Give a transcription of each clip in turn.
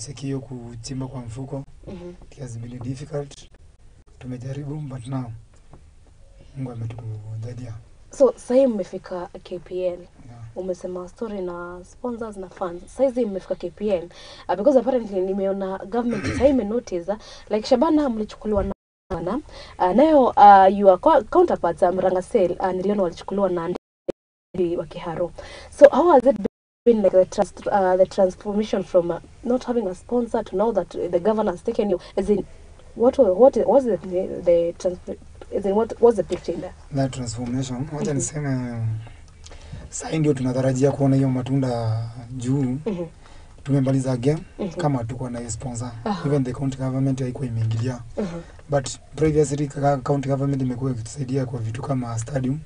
kuchekio kuchimba kwa mfuko. It has been difficult. Tumejaribu but now Mungu ametujalia. So sasa mmefika KPL. Umesema story na sponsors na fans. Sasa mmefika KPL because apparently nimeona government sasa imenotice like Shabana mlichukuliwa na nayo your counterparts Mrangasel niliona walichukuliwa na wa Kiharo. So how has it been like the transformation from not having a sponsor to now that the governor has taken you? As in what was the what was the picture in there? That transformation, wacha niseme sasa ndio tunatarajia kuona hiyo matunda juu. Tumemaliza game kama tuko na sponsor. Even the county government haikuwa imeingilia. But previously county government imekuwa ikitusaidia kwa vitu kama stadium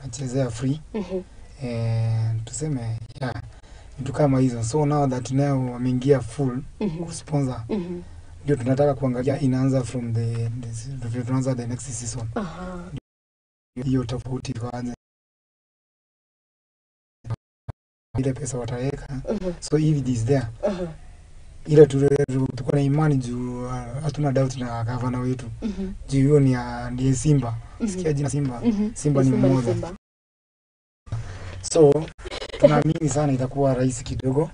na chezea free. Tuseme vitu kama hizo. So now that now wameingia full kusponsor. Ndio tunataka kuangalia inaanza from the next season. Hiyo tofauti kwanza. Ile pesa wataweka. So if it is there. Ile tuko na imani juu hatuna doubt na governor wetu. Juu hiyo ni Simba. Sikia jina Simba. Simba ni mmoja. So tunaamini sana itakuwa rahisi kidogo.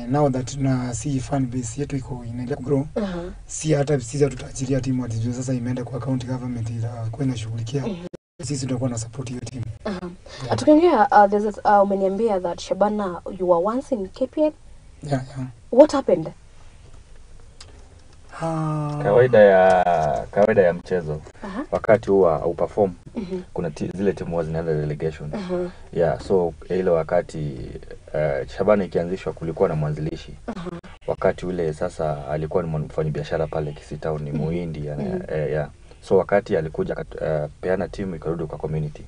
Now that na si fan base yetu iko inaendelea grow. Si hata sisi tutaachilia timu hadi sasa imeenda kwa county government itakuwa inashughulikia. Sisi tutakuwa na support hiyo team. Atukiongea there's umeniambia that Shabana you were once in KPL. Yeah. What happened? Kawaida ya mchezo. Wakati huwa au perform kuna zile timu zinaenda relegation. So ile wakati Shabana ikianzishwa kulikuwa na mwanzilishi. Wakati ule sasa alikuwa ni mfanyabiashara pale Kisitao ni Muhindi So wakati alikuja peana timu ikarudi kwa community.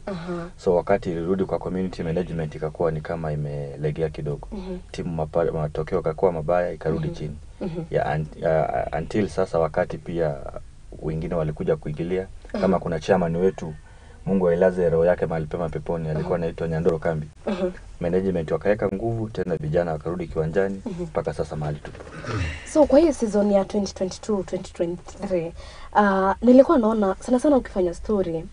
So wakati ilirudi kwa community management ikakuwa ni kama imelegea kidogo. Timu matokeo yakakuwa mabaya ikarudi chini. Until sasa wakati pia wengine walikuja kuingilia kama kuna chairman wetu Mungu ailaze roho yake mahali pema peponi alikuwa anaitwa Nyandoro Kambi. Management wakaweka nguvu tena vijana wakarudi kiwanjani mpaka sasa mahali tupo. So kwa hii season ya 2022-2023 nilikuwa naona sana ukifanya story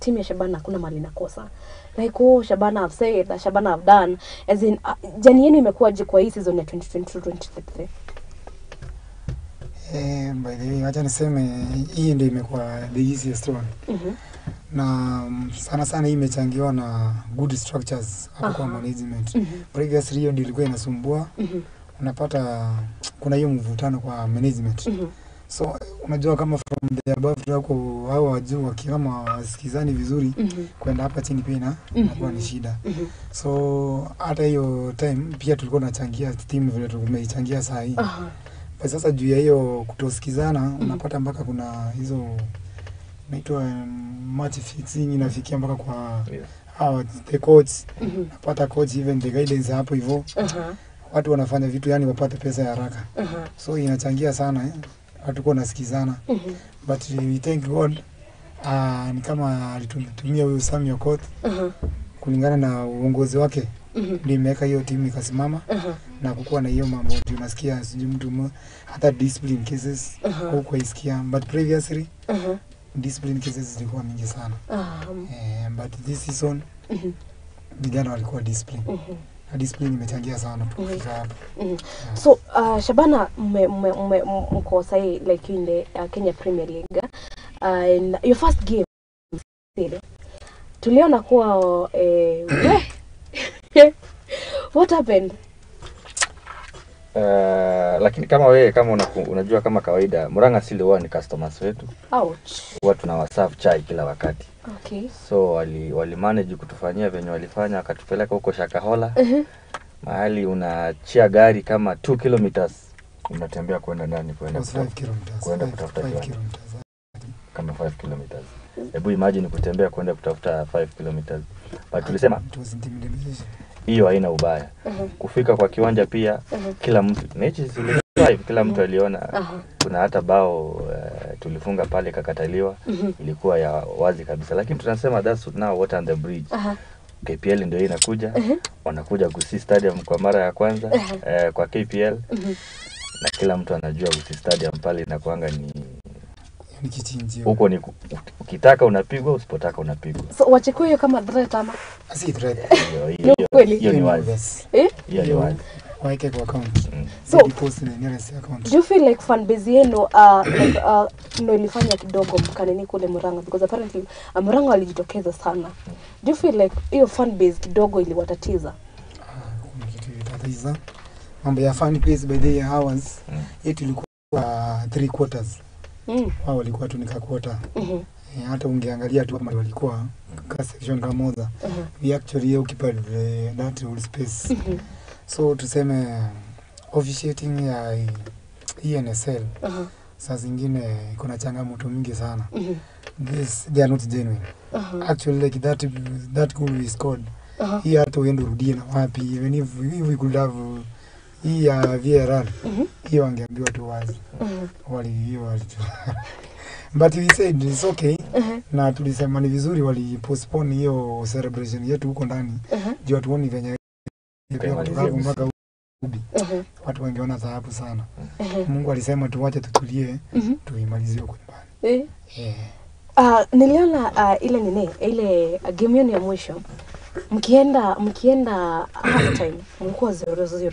timu ya Shabana hakuna mali nakosa. Like Shabana have said that Shabana have done as in jani yenu imekuwaje kwa hii season ya 2022-2023? By the way, acha niseme hii ndio imekuwa the easiest one. Na sana hii imechangiwa na good structures hapo kwa management. Previously hiyo ndio ilikuwa inasumbua. Unapata kuna hiyo mvutano kwa management. So unajua kama from the above wako hao wajuu kama wasikizani vizuri kwenda hapa chini pia inakuwa ni shida. So hata hiyo time pia tulikuwa tunachangia timu vile tumechangia saa hii. Kwa sasa juu ya hiyo kutosikizana unapata mpaka kuna hizo naitwa match fixing inafikia mpaka kwa the coach. Napata coach even the guidance hapo hivyo. Watu wanafanya vitu yani wapate pesa ya haraka. So inachangia sana hatuko nasikizana. But we thank God ni kama alitumia huyo Samuel Court kulingana na uongozi wake. Ndio imeweka hiyo timu ikasimama na kukuwa na hiyo mambo unasikia sijui mtu hata discipline cases huko isikia but previously discipline cases zilikuwa mingi sana. But this season vijana walikuwa discipline. Discipline imechangia sana kufika hapa. So Shabana mko sahi like in the Kenya Premier League and your first game tuliona kuwa what happened? Lakini kama wewe kama unajua kama kawaida Murang'a huwa ni customers wetu. Ouch. Huwa tunawaserve chai kila wakati. Okay. So wali manage kutufanyia venye walifanya akatupeleka huko Shakahola. Mahali unachia gari kama 2 kilometers unatembea kwenda ndani kwenda kutafuta kama 5 kilometers. Hebu imagine kutembea kwenda kutafuta 5 kilometers. But tulisema hiyo haina ubaya. Kufika kwa kiwanja pia kila mtu mechi zile kila mtu aliona kuna hata bao tulifunga pale kakataliwa ilikuwa ya wazi kabisa lakini tunasema that's now what on the bridge. KPL ndio inakuja. Wanakuja Gusii Stadium kwa mara ya kwanza kwa KPL. Na kila mtu anajua Gusii Stadium pale inakuanga ni kichinjio. Huko ni ukitaka unapigwa, usipotaka unapigwa. So wachukue hiyo kama threat ama? Si threat. Hiyo ni wazi. Hiyo ni wazi. Waeke kwa account. So deposit in nearest account. Do you feel like fan base yenu ndio ilifanya kidogo mkanini kule Murang'a, because apparently Murang'a walijitokeza sana. Do you feel like hiyo fan base kidogo iliwatatiza? Tatiza. Mambo ya fan base by the hours yetu ilikuwa 3 quarters. Wao walikuwa tu nika quarter. Hata ungeangalia tu kama walikuwa section kama moja. We actually occupied that whole space. So tuseme officiating ya ENSL saa zingine kuna changamoto mingi sana. They are not genuine. Actually like that goal we scored. Hii hata uende urudie na wapi, even if we could have hii ya VRR. Hiyo angeambiwa tu wazi. Wali but we said it's okay. Na tulisema ni vizuri wali postpone hiyo celebration yetu huko ndani. Juu tuone venye mpaka watu wangeona dhahabu sana. Mungu alisema tuache tutulie, tuimalizie huko nyumbani. Niliona ile game yenu ya mwisho. Mkienda half time mlikuwa 0-0.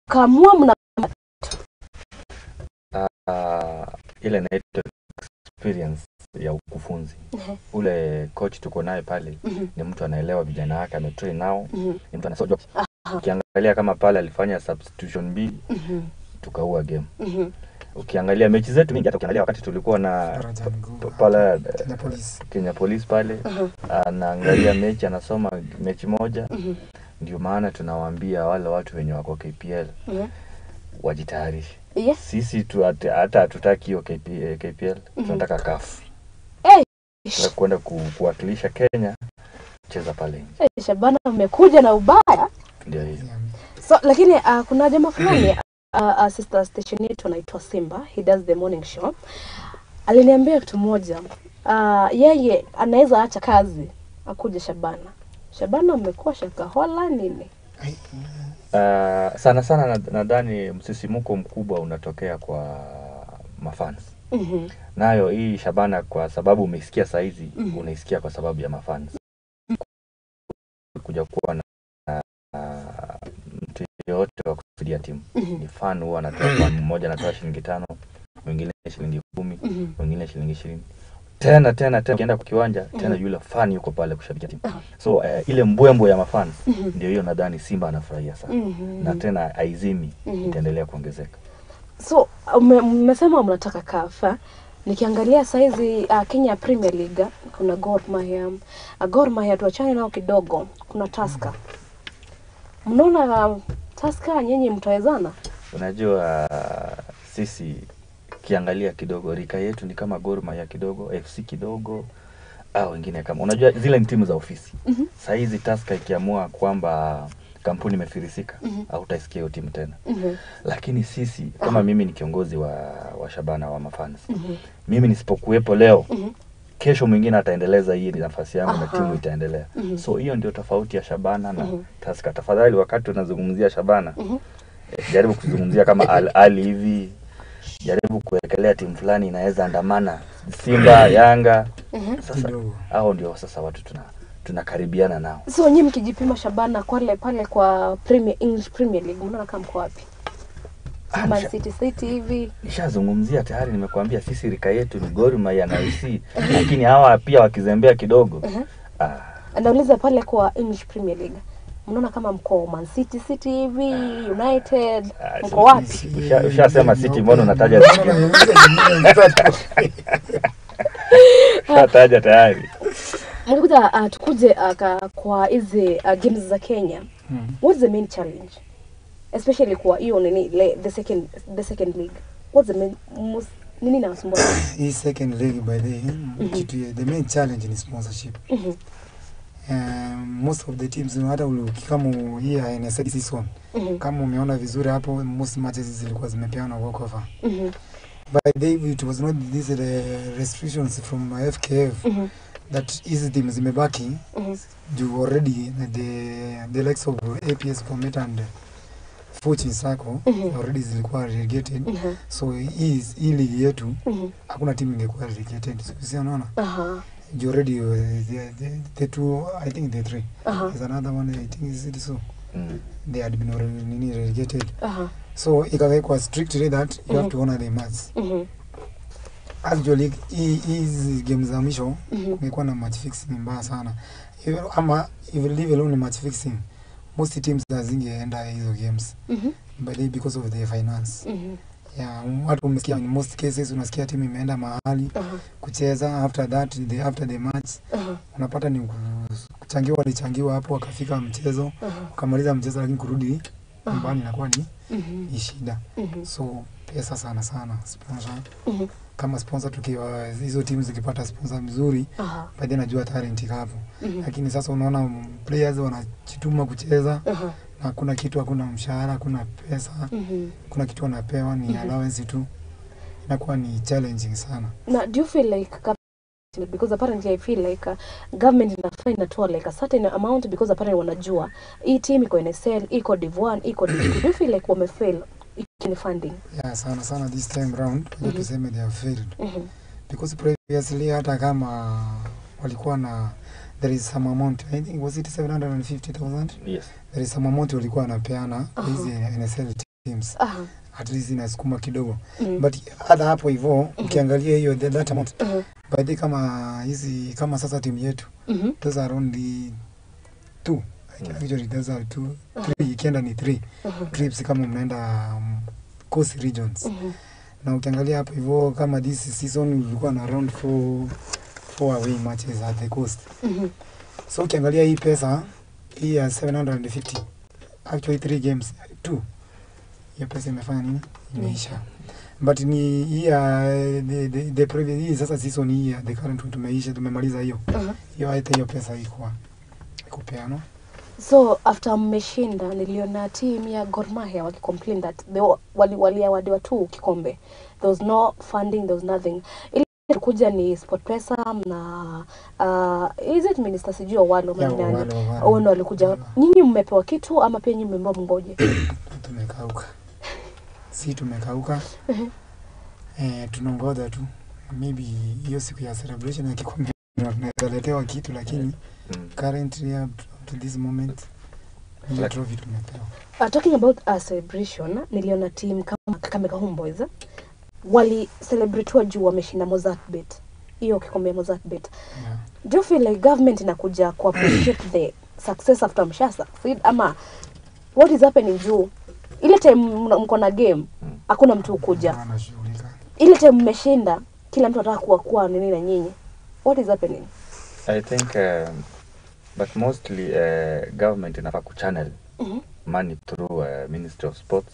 Kamua mna ile inaitwa experience ya ukufunzi. Ule coach tuko naye pale ni mtu anaelewa vijana wake, ametrain nao, ni mtu anasojua. Ukiangalia kama pale alifanya substitution B, tukaua game. Ukiangalia mechi zetu mingi, hata ukiangalia wakati tulikuwa na pale Kenya Police pale, anaangalia mechi, anasoma mechi moja. Ndio maana tunawaambia wale watu wenye wako KPL wajitayarishe. Sisi tu hata hatutaki hiyo KPL, tunataka CAF. Tunakwenda kuwakilisha Kenya, cheza pale nje. Shabana umekuja na ubaya. Ndio hiyo. So lakini kuna jamaa fulani sister station yetu anaitwa Simba, he does the morning show. Aliniambia kitu moja, yeye anaweza acha kazi akuje Shabana. Shabana umekuwa shakahola nini? Sana nadhani msisimuko mkubwa unatokea kwa mafans. Nayo hii Shabana kwa sababu umesikia saizi, unaisikia kwa sababu ya mafans. Kuja kuwa na mtu yote wa kusaidia timu. Ni fan huwa anatoa, fan mmoja anatoa shilingi 5, mwingine shilingi 10, mwingine shilingi 20. Tena ukienda kwa kiwanja tena yule fan yuko pale kushabikia timu. So ile mbwembo ya mafans ndio hiyo nadhani Simba anafurahia sana. Na tena aizimi itaendelea kuongezeka. So mmesema mnataka CAF. Nikiangalia saizi Kenya Premier League kuna Gor Mahia tuachane nao kidogo, kuna Tusker. Mnaona Tusker nyenye mtawezana? Unajua sisi kiangalia kidogo rika yetu ni kama Gor Mahia kidogo, FC kidogo, au wengine kama unajua zile ni timu za ofisi. Saizi Tusker ikiamua kwamba kampuni imefirisika, au utaisikia hiyo timu tena. Lakini sisi kama mimi ni kiongozi wa Shabana wa mafans. Mimi nisipokuepo leo, kesho mwingine ataendeleza hii nafasi yangu na timu itaendelea. So hiyo ndio tofauti ya Shabana na Tusker. Tafadhali wakati unazungumzia Shabana, jaribu kuzungumzia kama Ali hivi. Jaribu kuwekelea timu fulani inaweza andamana Simba, Yanga. Sasa hao ndio sasa watu tunakaribiana nao. So nyinyi mkijipima Shabana pale kwa English Premier League mnaona kama mko wapi? Man City hivi. Nishazungumzia tayari, nimekuambia sisi rika yetu ni Gor Mahia na FC, lakini hawa pia wakizembea kidogo. Anauliza pale kwa English Premier League. Mnaona kama mko Man City hivi, United, mko wapi? Ushasema City, mbona unataja City? Unataja tayari. Mkuja tukuje kwa hizi games za Kenya. What's the main challenge? Especially kwa hiyo the second league. What's the main nini nasumbua? Hii second league by the main challenge is sponsorship. Most of the teams hata kama hii NSL season, kama umeona vizuri hapo, most matches zilikuwa zimepeana walkover. By the way, it was not these restrictions from FKF. that hizi teams zimebaki you already the likes of APS Bomet and Fortune Sacco already zilikuwa relegated. So hii league yetu hakuna team ingekuwa relegated. So unaona? You already the two, I think the three. There's another one, I think is it so. They had been already relegated. So ikawekwa strictly that you have to honor the match. Actually hizi games za mwisho ingekuwa na match fixing mbaya sana. Ama even leave alone match fixing, most teams zingeenda hizo games but because of the finance. Yeah, watu umesikia in most cases unasikia timu imeenda mahali kucheza, after that after the match unapata ni kuchangiwa hapo wakafika mchezo ukamaliza mchezo, lakini kurudi nyumbani inakuwa ni shida. So pesa sana sponsor. Kama sponsor tukiwa hizo teams zikipata sponsor mzuri baadaye najua talent hapo. Lakini sasa unaona players wanajituma kucheza na kuna kitu, hakuna mshahara, hakuna pesa, kuna kitu wanapewa ni allowance tu, inakuwa ni challenging sana. Now do you feel like, because apparently I feel like government inafaa inatoa like a certain amount because apparently wanajua hii team iko NSL, iko Div 1, iko Div 2. Do you feel like wamefail in funding? Yeah, sana this time round tuseme they have failed. Because previously hata kama walikuwa na there is some amount, I think was it 750,000? Yes. There is some amount walikuwa wanapeana hizi NSL teams. At least inasukuma kidogo. But hata hapo hivyo ukiangalia hiyo that amount. But kama hizi kama sasa timu yetu those are only 2. Actually those are 2, 3 ikienda ni 3 trips kama mnaenda coast regions. Na ukiangalia hapo hivyo kama this season ulikuwa na around 4 away matches at the coast. So ukiangalia hii pesa hii ya 750, actually 3 games 2, hiyo pesa imefanya nini? Imeisha. But ni hii the previous hii sasa season hii the current one tumeisha, tumemaliza hiyo. Hiyo hata hiyo pesa ilikuwa ikupeano. So after mmeshinda niliona team ya Gor Mahia waki-complain that waliawadiwa tu kikombe. There was no funding, there was nothing. Ili kuja ni SportPesa na is it minister sijui walo mnani. Wao ndo walikuja. Nyinyi mmepewa kitu ama pia nyinyi mmeomba mngoje? Tumekauka. Si tumekauka. Tunangoja tu. Maybe hiyo siku ya celebration ya kikombe tunaletewa kitu, lakini currently up to this moment the trophy tumepewa. Talking about a celebration, niliona team kama Kakamega Homeboys wali celebrate juu wameshinda Mozartbet. Hiyo kikombe Mozartbet. Do you feel like government inakuja ku appreciate the success after mshasa? Ama what is happening juu ile time mko na game hakuna mtu kuja. Ile time mmeshinda kila mtu anataka kuwa nini na nyinyi. What is happening? I think but mostly government inafaa kuchannel money through Ministry of Sports.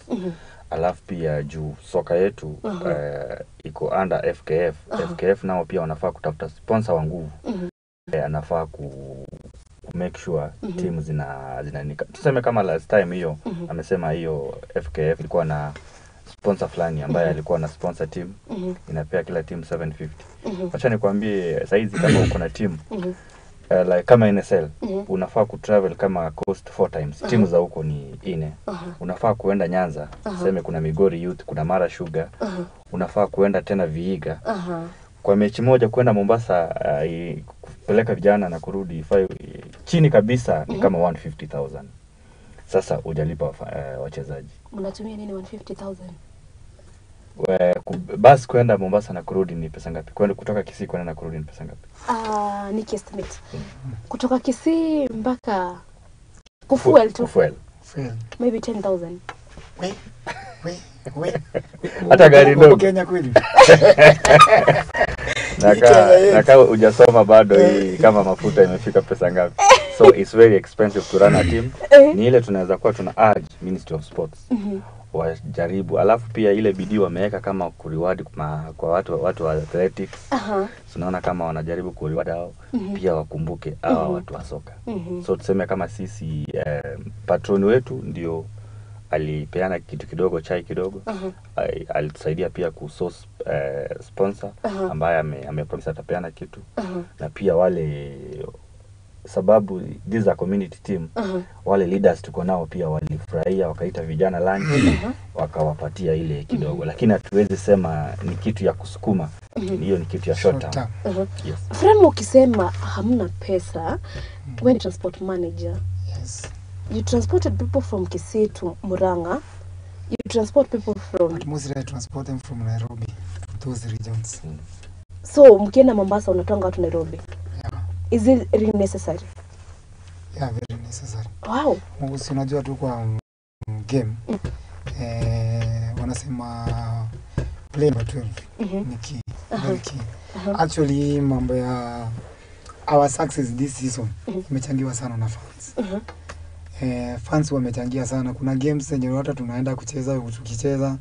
Alafu pia juu soka yetu iko under FKF. FKF nao pia wanafaa kutafuta sponsor wa nguvu. Anafaa ku make sure teams zinanika. Tuseme kama last time hiyo amesema hiyo FKF ilikuwa na sponsor fulani ambaye alikuwa na sponsor team inapea kila team 750. Acha nikwambie saizi kama uko na team like kama NSL unafaa ku travel kama coast 4 times. Timu za huko ni 4. Unafaa kuenda Nyanza, tuseme kuna Migori Youth, kuna Mara Sugar. Unafaa kuenda tena Vihiga. Kwa mechi moja kwenda Mombasa kupeleka vijana na kurudi chini kabisa ni kama 150,000. Sasa hujalipa wachezaji. Mnatumia nini 150,000? Basi kwenda Mombasa na kurudi ni pesa ngapi? Kwenda kutoka Kisii kwenda na kurudi ni pesa ngapi? Ni estimate. Kutoka Kisii mpaka kufuel tu. Fuel. Maybe 10,000. Hata gari ndogo Kenya kweli. Naka hujasoma bado hii kama mafuta imefika pesa ngapi. So it's very expensive to run a team. Ni ile tunaweza kuwa tuna urge Ministry of Sports wajaribu. Alafu pia ile bidii wameweka kama kureward kwa watu wa athletics. Tunaona kama wanajaribu kureward hao pia wakumbuke hao watu wa soka. So tuseme kama sisi patroni wetu ndio alipeana kitu kidogo, chai kidogo. Alitusaidia pia kusource sponsor ambaye amepromise atapeana kitu. Na pia wale, sababu this is a community team, wale leaders tuko nao pia walifurahia, wakaita vijana lunch, wakawapatia ile kidogo. Lakini hatuwezi sema ni kitu ya kusukuma, hiyo ni kitu ya short term. Yes. Frame ukisema hamna pesa, when transport manager, Yes. you transported people from Kisii to Murang'a, you transport people from... But mostly I transport them from Nairobi to those regions. So mkienda Mombasa unatoanga watu Nairobi. Yeah. Is it really necessary? Yeah, very necessary. Wow. Unajua tu kwa game wanasema play by 12 ni key, very key. Actually mambo ya our success this season imechangiwa sana na fans. Fans wamechangia sana. Kuna games zenye hata tunaenda kucheza, tukicheza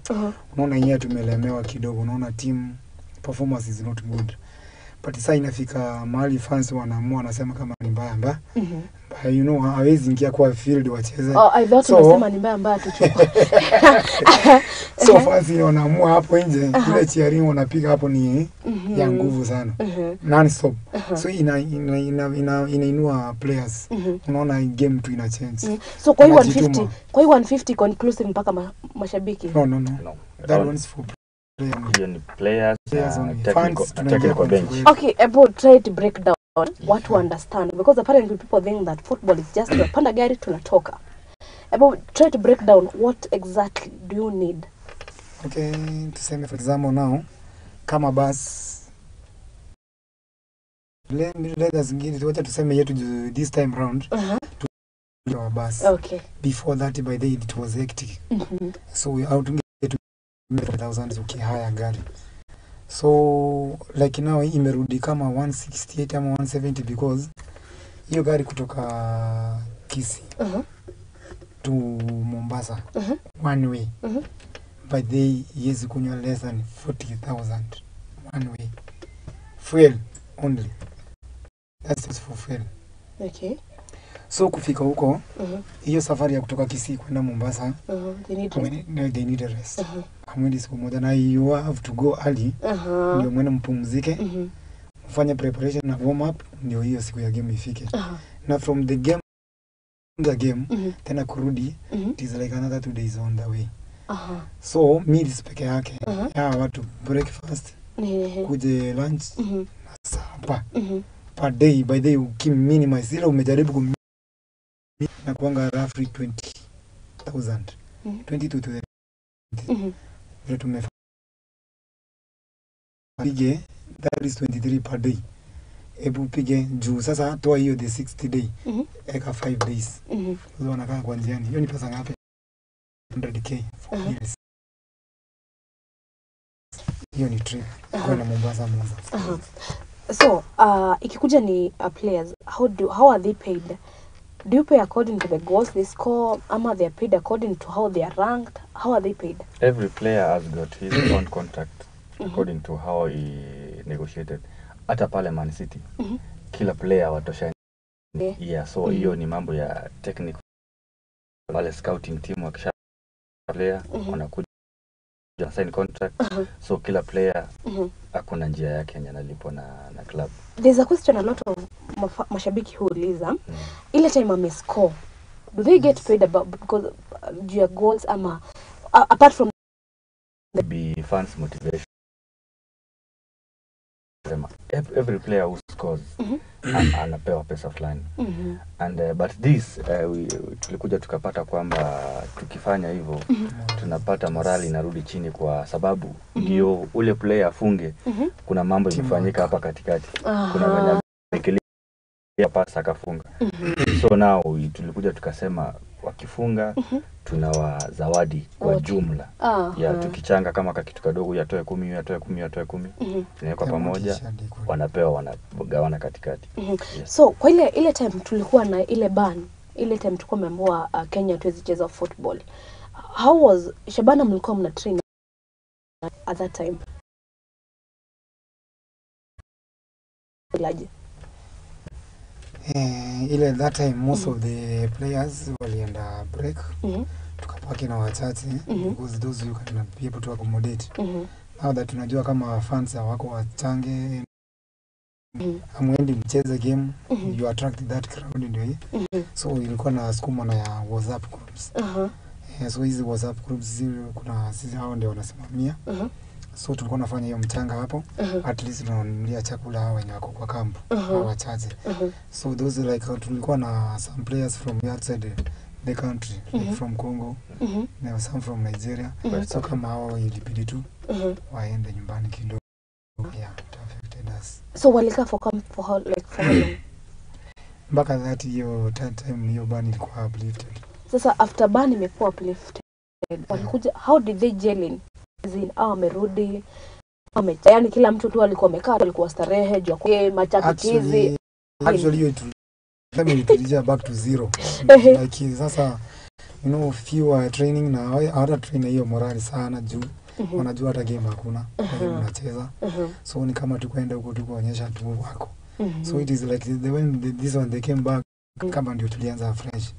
unaona yenyewe tumelemewa kidogo, unaona team performance is not good. But sasa inafika mahali fans wanaamua, wanasema kama ni mbaya mbaya. You know, hawezi ingia kwa field wacheze. Oh, I thought unasema ni mbaya tuchukue. So fans wanaamua hapo nje, ile cheering wanapiga hapo ni ya nguvu sana. Non stop. So inainua players. Unaona game tu ina change. So kwa hiyo 150, kwa hiyo 150 conclusive mpaka mashabiki. No. That one's for players, technical bench. Okay, about try to break down what to understand, because apparently people think that football is just panda gari tunatoka. About try to break down what exactly do you need. Okay, tuseme for example now, kama bus, let us get it, wacha tuseme yetu this time round to our bus. Okay. Before that, by the it was hectic. So we out to get to thousands ukihaya gari. So like now imerudi kama 168 ama 170 because hiyo gari kutoka Kisii to Mombasa one way by the yezi kunywa less than 40,000 one way fuel only. That's just for fuel. Okay. So kufika huko hiyo safari ya kutoka Kisii kwenda Mombasa they need a rest. Hamwendi siku moja na you have to go early ndio mwene mpumzike, mfanye preparation na warm up ndio hiyo siku ya game ifike. Na from the game tena kurudi it is like another 2 days on the way. So meals peke yake watu breakfast kuje lunch na supper per day by day ukiminimise ile umejaribu na kuanga roughly 20,000 20 to 30 vile tumepige that is 23 per day. Ebu pige juu sasa toa hiyo the 60 day eka 5 days so wanakaa kwa njiani. Hiyo ni pesa ngapi? 100k for years. Hiyo ni trip kwenda Mombasa moja. So ikikuja ni players, how are they paid? Do you pay according to the goals they score, ama they are paid according to how they are ranked? How are they paid? Every player has got his own contract according to how he negotiated. Hata pale Man City, kila player watosha. Yeah, so hiyo ni mambo ya technical. Wale scouting team wakisha player wanakuja sign contract. So kila player akuna njia yake yenye analipwa na club. There's a question a lot of mashabiki huuliza, ile time amescore, do they get paid about because your goals ama apart from be fans motivation? Every player who scores anapewa pesa fulani. And but this tulikuja tukapata kwamba tukifanya hivyo tunapata morali inarudi chini, kwa sababu ndio ule player afunge kuna mambo imefanyika hapa katikati. Kuna mwenye amekelea pasa akafunga. So now tulikuja tukasema wakifunga tunawazawadi kwa jumla. Tukichanga kama kitu kadogo yatoe 10 tunaweka pamoja, wanapewa, wanagawana katikati. Yes. So kwa ile time tulikuwa na ile ban, ile time tulikuwa tumeamua Kenya tuwezi cheza football. How was Shabana, mlikuwa mna train at that time? Ile that time most of the players walienda break tukapaki na wachache because those you can be able to accommodate. Now that tunajua kama fans wako wachange amwendi mcheze game, you attract that crowd ndio hii. So ilikuwa na sukuma na ya WhatsApp groups. So hizi WhatsApp groups kuna sisi hao ndio wanasimamia. So tulikuwa nafanya hiyo mchanga hapo. At least tunanunulia chakula hao wenye wako kwa kampu wachache. So those like tulikuwa na some players from outside the country, like from Congo. There were some from Nigeria. So kama hao ilibidi tu waende nyumbani kidogo. Yeah, it affected us. So walika for how long? Mpaka that hiyo time hiyo ban ilikuwa uplifted. Sasa after ban imekuwa uplifted, walikuja, how did they gel in? Amerudi yani kila mtu tu alikuwa amekaa, alikuwa starehe jua kwa machapikizi. Actually it back to zero. Like sasa few are training na hata trainer hiyo morali sana juu wanajua hata game hakuna unacheza. So ni kama tu kwenda huko tu kuonyesha tu wako. So it is like this one they came back kama ndio tulianza fresh.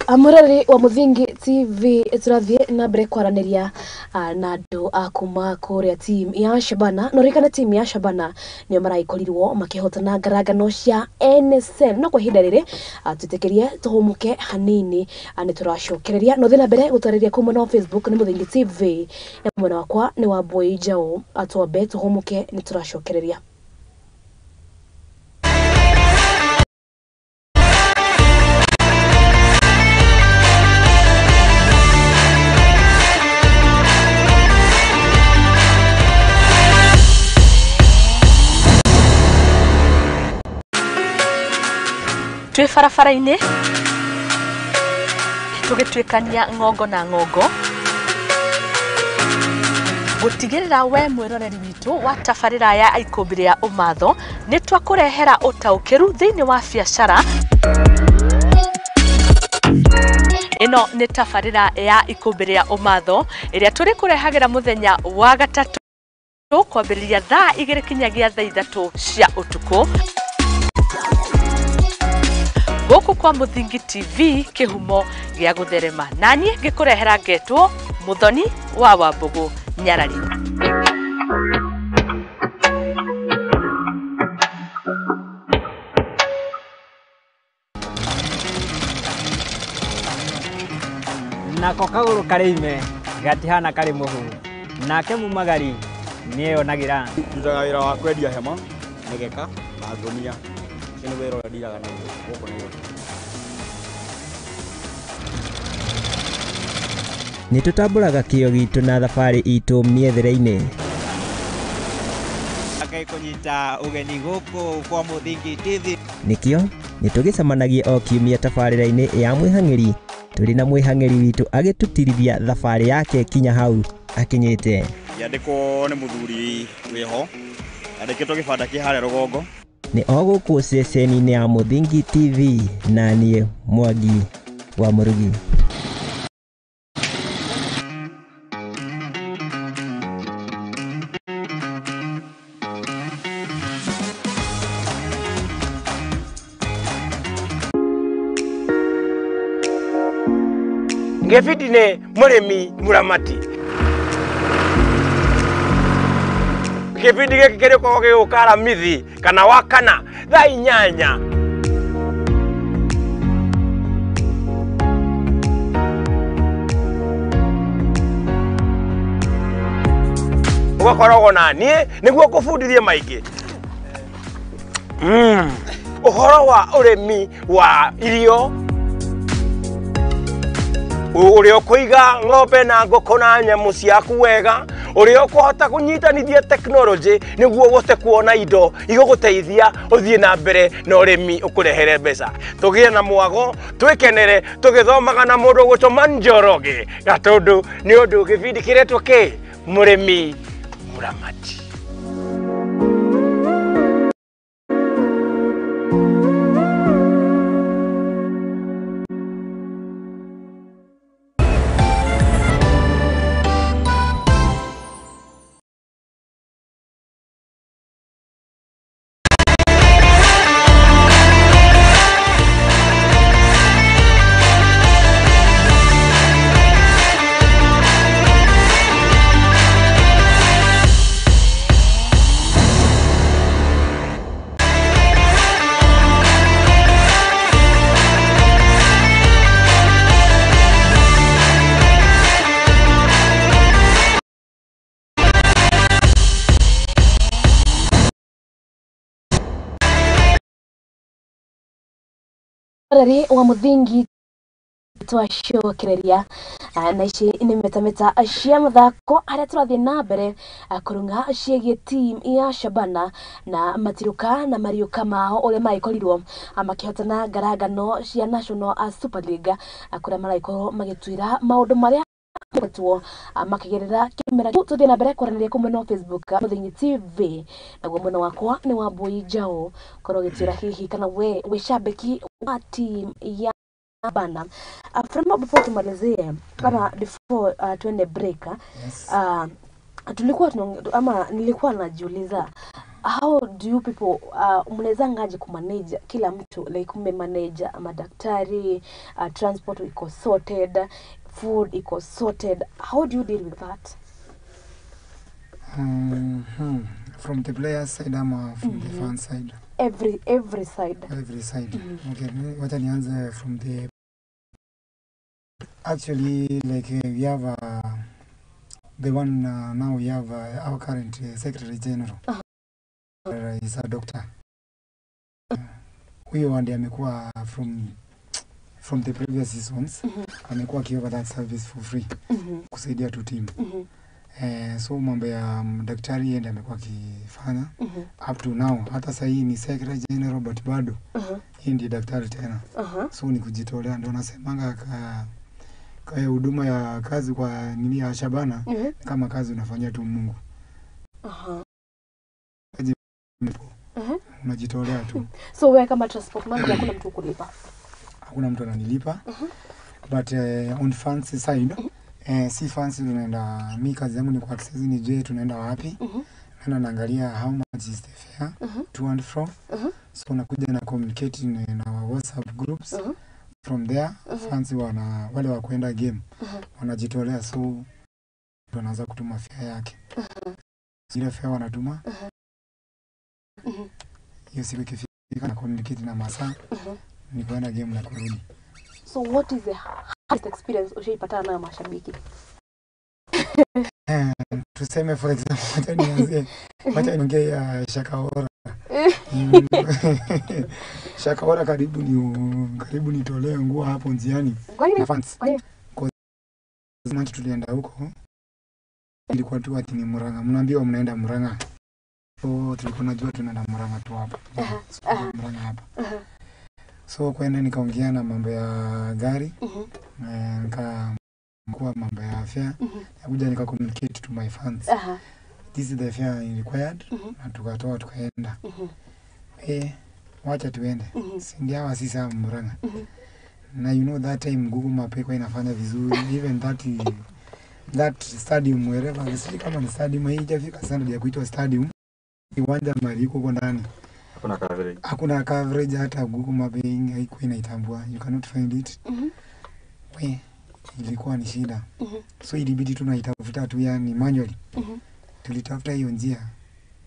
Amurari wa Muthingi TV turathie na break kwaranĩria na andũ akuma kuria team ya Shabana. Norikana team ya Shabana nĩo maraikorirwo makihotana ngaragano cia NSL no kwa ihinda rĩrĩ tũtekerie tuhumuke hanini nĩ tũracokereria no thina mbere gũtarĩria kuma na Facebook nĩ Muthingi TV na mwena wakwa nĩ Wambui Njau atwambe tuhumuke nĩ tũracokereria. Twe farafara-inĩ tũgĩtuĩkania ng'ongo na ng'ongo gũtigĩrĩra we mwĩroreri witũ wa tabarĩra ya ikũmbĩ rĩa ũmatho nĩ twakũrehera ũtaũkĩru thĩinĩ wa biacara. Ĩno nĩ tabarĩra ya ikũmbĩ rĩa ũmatho ĩrĩa tũrĩ kũrehagĩra mũthenya wa gatatũ kwambĩrĩria thaa 2 kinyagia thaa 3 cia ũtukũ. Gũkũ kwa Muthingi TV kĩhumo gĩa gũtherema na niĩ ngĩkũrehera ngetwo Muthoni wa Wambũgũ Nyarari. Nako kagũrũ karĩime gatihana karĩ mũhũ nake mumagari nĩeyonagĩra. Ndutaga wĩra wa kwendia hema, mĩgeka na ngũnia. Nĩ wĩra ũrĩa ndiraga na gũkũ nĩ nĩ tũtambũraga kĩyo gitũ na thabarĩ itũ mĩethere-inĩ. Kũnyita ũgeni gũkũ kwa Muthingi TV. Nĩkĩo nĩ tũgĩcemanagia o kiumia tabarĩra-inĩ ya mwĩhang'ĩri tũrĩ na mwĩhang'ĩri witũ agĩtũtirithia thabarĩ yake kinya hau akinyĩte. Yandĩkwo nĩ mũthuri wĩho, yandĩkĩtwo gĩbanda kĩ harĩa rũgongo. Nĩ o gũkũ ceceni-inĩ ya Muthingi TV na niĩ Mwangi wa Mũrugi. Ngefiti nĩ mũrĩmi mũramati. Kĩbindi gĩkĩ kĩrĩkoragwo gĩgũka aramithi kana wakana thaa 8. Ũgakoragwo na niĩ nĩguo kũbundithia maingĩ. Ũhoro wa ũrĩmi wa irio ũrĩa ũkũiga ng'ombe na ngũkũ na nyamũ ciaku wega, ũrĩa ũkũhota kũnyitanithia technology nĩguo ũhote kuona indo igũgũteithia ũthiĩ na mbere na ũrĩmi ũkũrehere mbeca. Tũgĩe na mwago, twĩkenere, tũgĩthomaga na mũndũ gũtũma Njoroge gatũndũ nĩ ũndũ gĩbindi kĩretwo kĩ mũrĩmi mũramati. Rari wa muthingi twashokereria na ici ni metameta cia mathako aria turathie na mbere kurunga ciĩgie team ya Shabana na matiruka na mariuka mao uria maikorirwo makihotana ngaragano cia National Super League kuria maraikorwo magitwira maundu maria matuo makigerera kimera tuthie na mbere kwaranĩria kumwe no Facebook Muthingi TV naguo mwena wakwa ni Wambui Njau korwo gitwira hihi kana we shabiki wa team ya Bana. From before tumalizie kama before tuende break Yes. Tulikuwa ama nilikuwa najiuliza how do you people mnaweza ngaje kumanage kila mtu like manage madaktari, transport iko sorted, food iko sorted, how do you deal with that? From the player side ama from the fan side? Every side. Every side. Okay, wacha nianze from the actually like we have the one now we have our current Secretary General is a doctor. Huyo ndiye amekuwa from the previous seasons amekuwa akiwa that service for free kusaidia tu team. So mambo ya daktari yeye ndiye amekuwa akifanya up to now. Hata sasa hii ni Secretary General but bado yeye ndiye daktari tena. So ni kujitolea, ndio nasemanga kwa huduma ya kazi kwa nini ya Shabana kama kazi unafanyia tu Mungu. Unajitolea tu. So wewe kama transport man hakuna mtu kulipa? Hakuna mtu ananilipa. But on fans side si fans tunaenda, mimi kazi yangu ni kwa access ni je tunaenda wapi? Na naangalia how much is the fare to and from. So nakuja na communicate na WhatsApp groups. From there fans wale wa kwenda game wanajitolea, so tunaanza kutuma fare yake. Ile fare wanatuma hiyo siku ikifika na communicate na masaa ni kwenda game na kurudi. So what is the hardest experience ushaipata na mashabiki? Tuseme for example wacha niongee ya Shakaora. Shakaora karibu nitolee nguo hapo njiani na fans. Kwa tulienda huko ilikuwa tu ati ni Murang'a, mnaambiwa mnaenda Murang'a. So tulikuwa tunajua tunaenda Murang'a tu hapa. Murang'a hapa. So kwenda nikaongea na mambo ya gari nikakuwa mambo ya afya, nikakuja nika communicate to my fans this is the fare required na tukatoa tukaenda. Wacha tuende, si ndio hawa sisi Murang'a. Na you know that time Google Map iko inafanya vizuri, even that stadium wherever visiki kama ni stadium haijafika standard ya kuitwa stadium, kiwanja mali iko huko ndani hakuna coverage hata Google Map haiko inaitambua, you cannot find it. Ilikuwa ni shida. So ilibidi tunaitafuta tu yani manually. Tulitafuta hiyo njia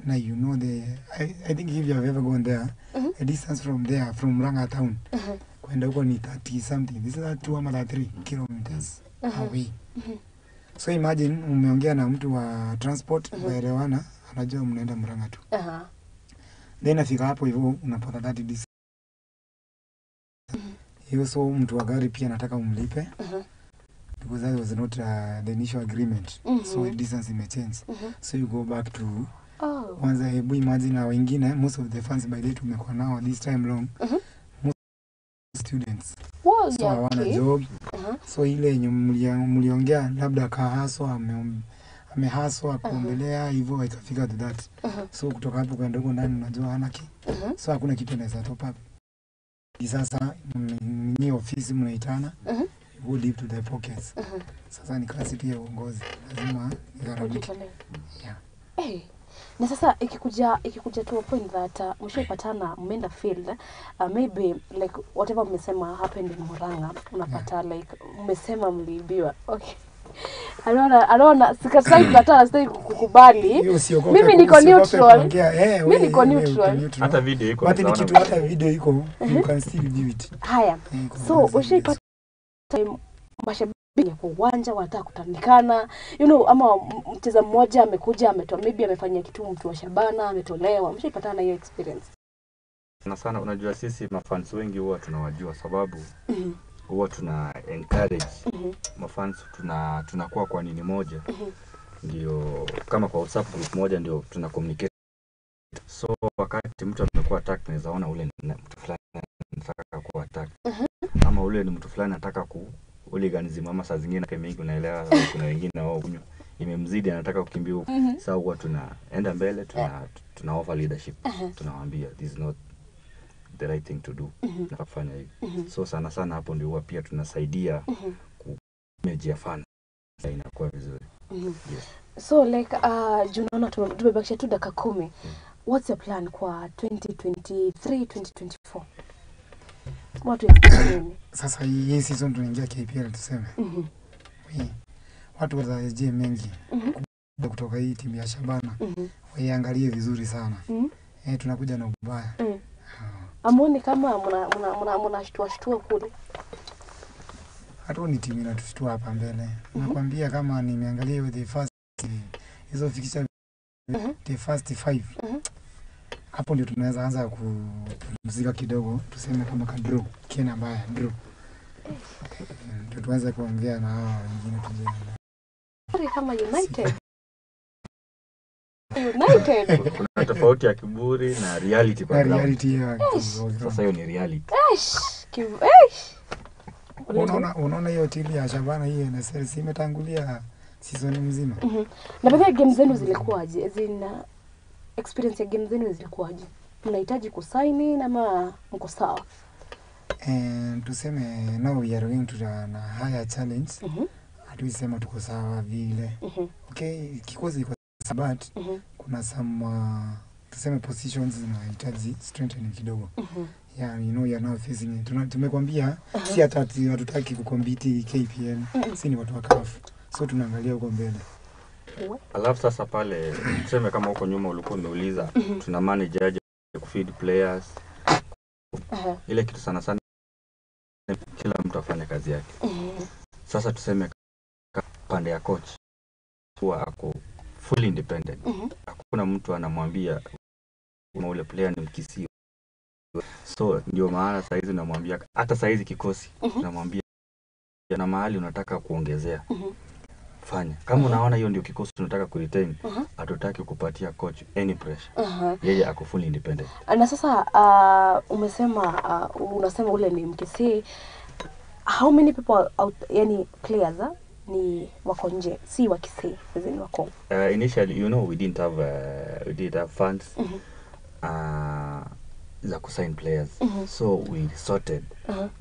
na you know I think if you have ever gone there, a distance from there from Murang'a town kwenda huko ni 30 something, this is 2 ama 3 kilometers away. So imagine umeongea na mtu wa transport waelewana, anajua mnaenda Murang'a tu. Then afika hapo hivyo unapata 30 distance. Hiyo so mtu wa gari pia anataka umlipe. Because that was not the initial agreement. So the distance may change. So you go back to once hebu imagine na wengine, most of the fans by the tumekuwa nao this time long. Most students. So hawana job. So ile yenye mliongea labda kahaswa amehaswa kuombelea hivyo ikafika to that. So kutoka hapo kwenda huko ndani unajua hana so hakuna kitu inaweza top up. Sasa ni ofisi mnaitana. Who live to their pockets. Sasa ni klasi pia uongozi. Lazima igharamike. Na sasa ikikuja to a point that mshaipatana mmeenda field, maybe like whatever mmesema happened in Murang'a, unapata like mmesema mliibiwa. Okay. Anaona sikatai hata sitaki kukubali. Mimi niko neutral. Mimi niko neutral. Hata video iko. But ni kitu hata video iko, you can still view it. Haya. So ushaipata mashabiki kwa uwanja wanataka kutandikana, you know, ama mchezaji mmoja amekuja ametoa maybe amefanya kitu mtu wa Shabana ametolewa. Mshaipatana na hiyo experience? sana unajua sisi mafans wengi huwa tunawajua sababu huwa tuna encourage mafans tunakuwa kwa nini moja. Ndio kama kwa WhatsApp group moja ndio tuna communicate. So wakati mtu amekuwa attack naweza ona ule ni mtu fulani anataka ku attack. Ama ule ni mtu fulani anataka ku hooliganism ama saa zingine kama mengi unaelewa kuna wengine wao kunywa imemzidi anataka kukimbia huko. Sasa huwa tunaenda mbele tuna offer leadership. Tunawaambia this is not the right thing to do. Na kufanya hivi. So sana hapo ndio huwa pia tunasaidia ku manage fan inakuwa vizuri. Yes. So like Junaona tumebakisha tu dakika 10. What's your plan kwa 2023 2024? What is the Sasa hii season tunaingia KPL tuseme. Watu watarajie mengi kutoka hii timu ya Shabana. Waiangalie vizuri sana. Tunakuja na ubaya. Amuone kama mnashtua kule. Hata ni timu inatushtua hapa mbele. Nakwambia kama nimeangalia with the first hizo fikisha the first 5. Hapo ndio tunaweza anza kupumzika kidogo, tuseme kama draw, kina mbaya draw. Ndio tuanze kuongea na hao wengine tuje. Kama United. Kuna tofauti ya kiburi na reality kwa ground. Reality ya sasa hiyo ni reality. Unaona hiyo timu ya Shabana hii NSL imetangulia season mzima. Na baadhi ya games zenu zilikuwaje? Zina experience ya game zenu zilikuwaje? Mnahitaji kusaini ama mko sawa? Tuseme now we are going to a higher challenge. Hatuisema tuko sawa vile. Okay, kikosi iko sabat. Kuna some tuseme positions zinahitaji strengthening kidogo. Yeah, you know you are now facing it. Tumekwambia si hatutaki kukompiti KPL. Si ni watu wa CAF. So tunaangalia huko mbele. Alafu sasa pale tuseme kama huko nyuma ulikuwa umeuliza tuna manage aje kufeed players. Ile kitu sana kila mtu afanye kazi yake. Sasa tuseme pande ya coach huwa ako fully independent. Hakuna mtu anamwambia ule player ni mkisio. So ndio maana saa hizi namwambia hata saa hizi kikosi namwambia na mahali unataka kuongezea. Fanya. Kama unaona hiyo ndio kikosi tunataka kuretain, hatutaki kupatia coach any pressure. Yeye ako fully independent. Na sasa unasema ule ni mkisi. How many people out, yani players ni wako nje, si wa Kisii, ni wako? Initially, you know, we did have funds za kusign players. So we sorted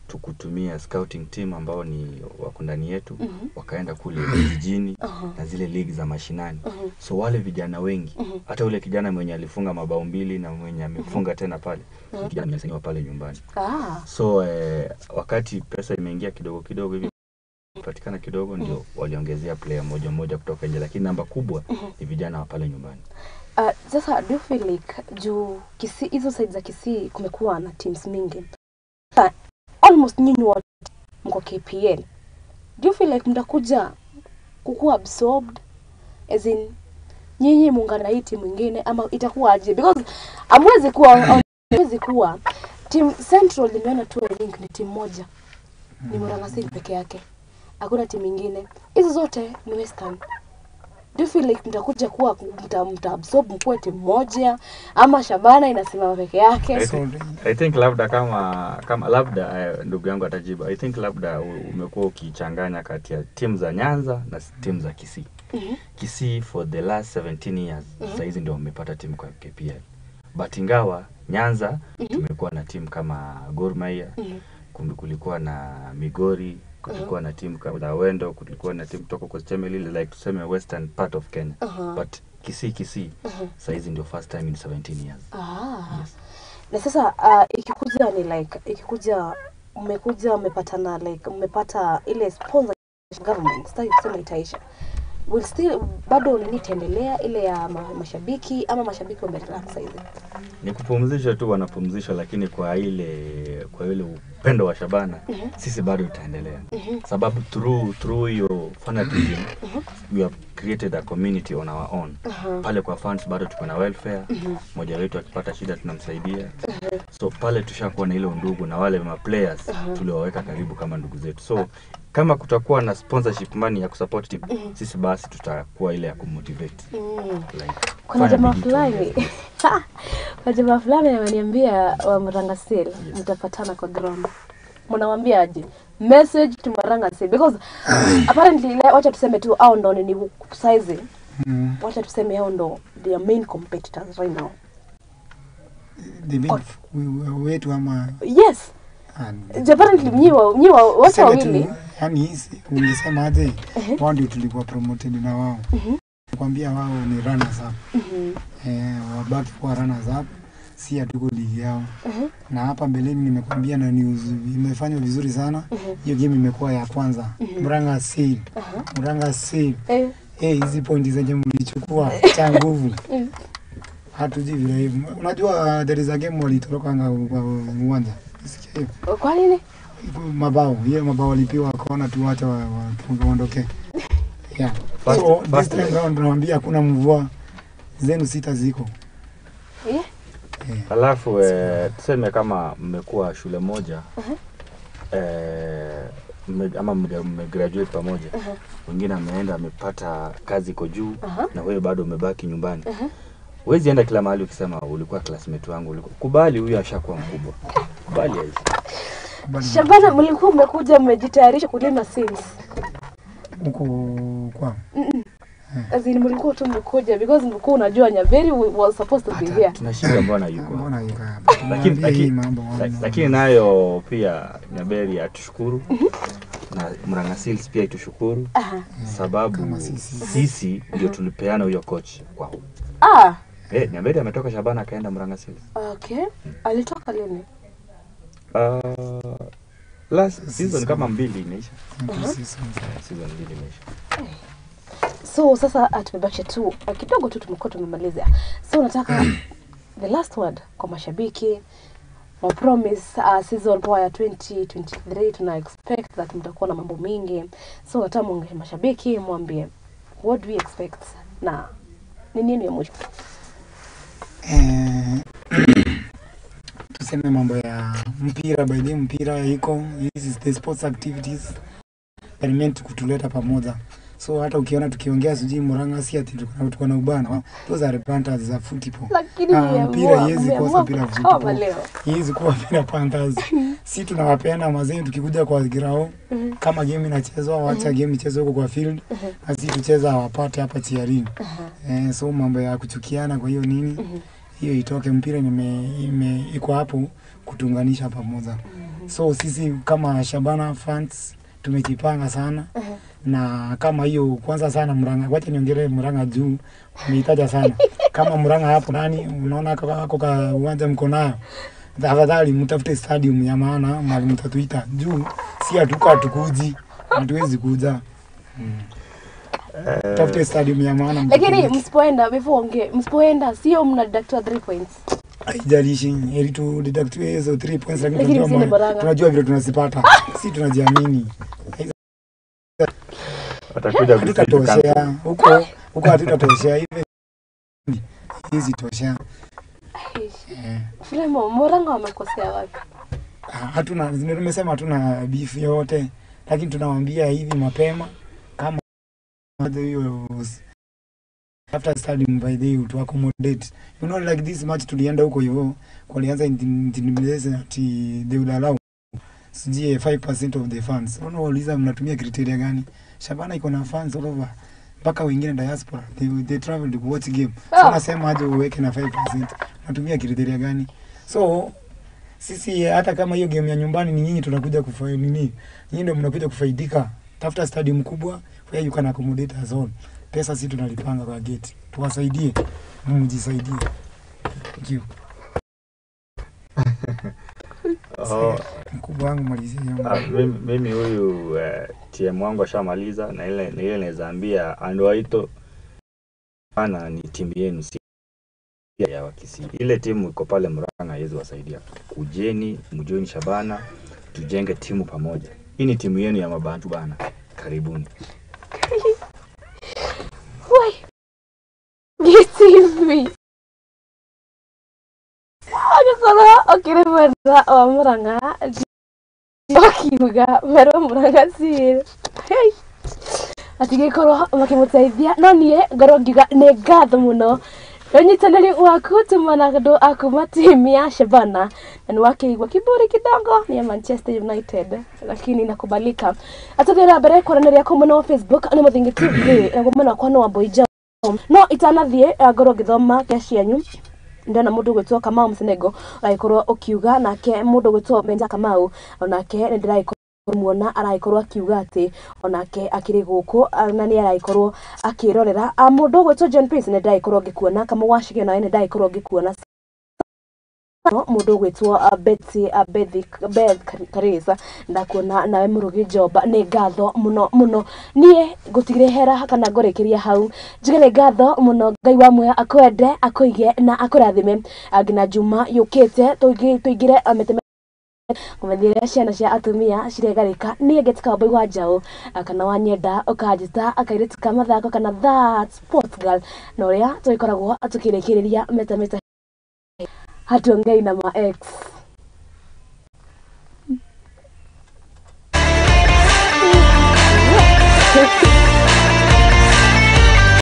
tukutumia scouting team ambao ni wako ndani yetu, wakaenda kule vijijini na zile league za mashinani. So wale vijana wengi, hata ule kijana mwenye alifunga mabao 2 na mwenye amefunga tena pale, kijana amesainiwa pale nyumbani. So wakati pesa imeingia kidogo hivi patikana kidogo ndio waliongezea player moja kutoka nje, lakini namba kubwa ni vijana wa pale nyumbani. Sasa do you feel like juu Kisii hizo sides za Kisii kumekuwa na teams mingi, almost nyinyi wote mko KPL, do you feel like mtakuja kukuwa absorbed as in nyinyi muungana hii timu nyingine ama itakuwa aje? Because hamwezi kuwa team Central limeona tu link ni timu moja, ni Murang'a peke yake, hakuna timu nyingine, hizo zote ni Western. Do you feel like mtakuja kuwa mtaabsorb mkuwe timu moja ama Shabana inasimama peke yake? I think labda kama labda ndugu yangu atajibu. I think labda umekuwa ukichanganya kati ya timu za Nyanza na timu za Kisii. Kisii for the last 17 years sasa hizi ndio wamepata timu kwa KPL. But ingawa Nyanza tumekuwa na timu kama Gor Mahia, kulikuwa na Migori, kulikuwa na timu kama Wendo, kulikuwa na timu kutoka kwa Chemelil, like tuseme western part of Kenya. But Kisii sasa hizi ndio first time in 17 years. Yes. Na sasa ikikuja mmepatana like mmepata ile sponsor government, sitaki kusema itaisha, will still bado nitaendelea ile ya mashabiki ama mashabiki wamerelax hizi? Ni kupumzisha tu, wanapumzisha, lakini kwa ile upendo wa Shabana sisi bado itaendelea. Sababu through your fanatism we are created a community on our own. Pale kwa funds bado tuko na welfare. Mmoja wetu akipata shida tunamsaidia. So pale tushakuwa na ile undugu na wale ma players tulioweka karibu kama ndugu zetu. So kama kutakuwa na sponsorship money ya kusupport team, sisi basi tutakuwa ile ya kumotivate. Like kuna jamaa fulani kwa jamaa fulani ameniambia wa Murang'a Seal mtapatana kwa ground. Mnamwambia aje? Message to Murang'a Seal because apparently wacha tuseme tu au ndo ni size. Wacha tuseme hao ndo the main competitors right now. The main wetu ama yes. Apparently nyiwa wacha wawili. Yani ungesema aje? Wao ndio tulikuwa promoted na wao. Kwambia wao ni runners up. Wabaki kwa runners up. Si hatuko ligi yao. Na hapa mbeleni nimekwambia na news imefanywa vizuri sana. Hiyo game imekuwa ya kwanza. Murang'a Seal. Murang'a Seal. Hizi pointi zenye mlichukua cha nguvu. Hatujui vile hivyo. Unajua there is a game walitoroka kwa uwanja. Sikia hiyo. Kwa nini? Mabao. Hiyo mabao walipiwa kona tu wacha waondoke. Yeah. So this time round tunawaambia hakuna mvua. Zenu 6 ziko. Alafu tuseme kama mmekuwa shule moja ama mmegraduate pamoja, wengine ameenda amepata kazi iko juu na wewe bado umebaki nyumbani. Huwezi enda kila mahali ukisema ulikuwa classmate wangu, ulikuwa kubali huyu ashakuwa mkubwa. Kubali hivi. Shabana mlikuwa mmekuja mmejitayarisha kulima seeds. Mko kwa Azini mlikuwa tu mmekuja because mlikuwa unajua Nyaberi was supposed to be here. Tunashinda mbona yuko. Mbona yuko hapa? Lakini nayo pia Nyaberi atushukuru. Na Murang'a Seals pia itushukuru. Sababu sisi ndio tulipeana huyo coach kwao. Nyaberi ametoka Shabana akaenda Murang'a Seals. Okay. Alitoka lini? Last season kama 2 imeisha. Season 2 imeisha. So sasa tumebakisha tu kidogo tu tumekuwa tumemaliza. So nataka the last word kwa mashabiki. My promise season ya 2023 tuna expect that mtakuwa na mambo mingi. So nataka muongeleshe mashabiki mwambie what do we expect na ni nini ya mwisho? Tuseme mambo ya mpira, by the mpira iko, this is the sports activities that meant kutuleta pamoja. So hata ukiona tukiongea sijui Murang'a si ati tuko na ubana. Those are planters za football. Mpira hizi kosa bila football. Hizi kwa bila planters. Si tunawapenda mazeni tukikuja kwa grao kama game inachezwa waacha game ichezwe huko kwa field. Na sisi tucheza wapate hapa chiarini. So mambo ya kuchukiana kwa hiyo nini? Hiyo itoke, mpira iko hapo kutunganisha pamoja. So sisi kama Shabana fans tumejipanga sana. Na kama hiyo kwanza sana Murang'a, wacha niongelee Murang'a juu niitaja sana. Kama Murang'a hapo nani unaona kako kwa uwanja mko nayo. Tafadhali mtafute stadium ya maana mali mtatuita juu si hatuka tukuji. Hatuwezi kuja. Tafute stadium ya maana. Lakini msipoenda msipoenda sio mnadactua 3 points. Haijalishi ili tu deductwe hizo 3 points lakini tunajua vile tunazipata. Si tunajiamini. Watakuja kutatoshea huko hatutatoshea hizi toshea. Fremo Murang'a wamekosea wapi? Hatuna, nimesema hatuna beef yote, lakini tunawaambia hivi mapema kama hiyo after stadium by the to accommodate. You know like this match tulienda huko hivyo walianza intimidation ati they will allow sijie 5% of the fans. Unauliza mnatumia criteria gani? Shabana iko na fans all over. Mpaka wengine diaspora. They travel to watch game. So nasema aje uweke na 5%. Natumia criteria gani? So sisi hata kama hiyo game ya nyumbani ni nyinyi tunakuja kufanya nini? Nyinyi ndio mnakuja kufaidika. Tafuta stadium kubwa where you can accommodate us all. Pesa sisi tunalipanga kwa gate. Tuwasaidie. Mjisaidie. Thank you. Mkubwa wangu malizia. Mimi huyu TM wangu ashamaliza na ile naweza ambia Andwaito ana ni timu yenu si ya Wakisi. Ile timu iko pale Murang'a hizo wasaidia. Kujeni, mjoin Shabana, tujenge timu pamoja. Hii ni timu yenu ya mabantu bana. Karibuni. TV agakora okiremera wa Muranga okiuga mero Muranga sir hey atigikoro makimuteithia no nie ngoro ngiuga nĩ ngatho mũno Unyitanĩri waku tumana ndo akuma timu ya Shabana na ni wakeigwa kiburi kidogo ni ya Manchester United lakini inakubalika. Atathira mbere kwaranĩria kwa mwena wa Facebook ni Muthingi TV na mwena kwa no Wambui Njau no itanathie ngoro githoma kia cianyu ndona mundu gwitwo Kamau Msenego aikorwo ukiuga nake mundu gwitwo Benja Kamau onake ndiraiko muona araikorwo akiuga ati onake akiri guku na ni araikorwo akirorera mundu gwitwo John Prince ne ndaikorwo ngikuona kama washige nawe ne ndaikorwo ngikuona mundu gwitwo Beth Karisa ndakuona nawe Murugi Joba ni ngatho muno nie gutigire hera kana ngorekeria hau njigire ngatho muno Ngai wa muoyo akwende akuige na akurathime ngina Juma yukite tuigire meteme kumethire ciana cia atumia ciregarika nie ngetika Wambui wa Njau kana wanyenda ukajita akairetika Mathako kana that sport girl no ria tuikoragwo atukirekereria meta hatuongei na ma ex